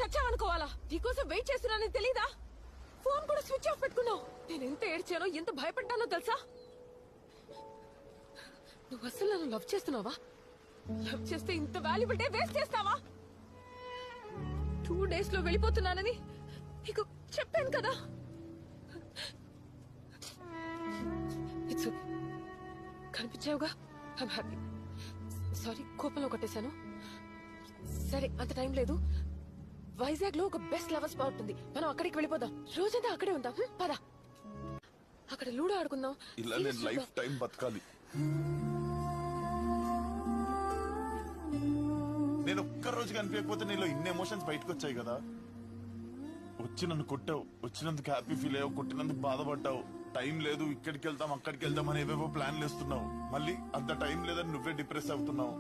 చచ్చావనుకోవాలా? నీకోసం వెయిట్ చేస్తున్నానని తెలీదా? ఫోన్ కూడా స్విచ్ ఆఫ్ పెట్టుకున్నావు. నేను ఎంత ఏడ్చానో ఎంత భయపడ్డానో తెలుసా? నువ్వు అసలు నన్ను లవ్ చేస్తున్నావా? లవ్ చేస్తే ఇంత వాల్యుబుల్ డే వేస్ట్ చేస్తావా? 2 days లో వెళ్ళిపోతున్నానని నీకు చెప్పాను కదా. ఇట్స్ కనిపించావుగా. I'm happy. సారీ, కోపంలో కొట్టేశాను. సరే, అంత టైం లేదు. వైజాగ్ లో ఒక బెస్ట్ లవర్ స్పాట్ ఉంది, మనం అక్కడికి వెళ్ళిపోదాం. రోజంతా అక్కడే ఉంటాం. పద, అక్కడ లూడో ఆడుకుందాం. ఇలా నేను లైఫ్ టైం బతకాలి. నేను ఒక్క రోజు కనిపించకపోతే నీలో ఇన్ని ఎమోషన్స్ బయటకు వచ్చాయి కదా. వచ్చి నన్ను కొట్టావు, వచ్చినందుకు హ్యాపీ ఫీల్ అయ్యావు, కొట్టినందుకు బాధపడ్డావు. టైం లేదు, ఇక్కడికి వెళ్తాం అక్కడికి వెళ్తాం అని ఏవేవో ప్లాన్లు వేస్తున్నావు. మళ్ళీ అంత టైం లేదని నువ్వే డిప్రెస్ అవుతున్నావు.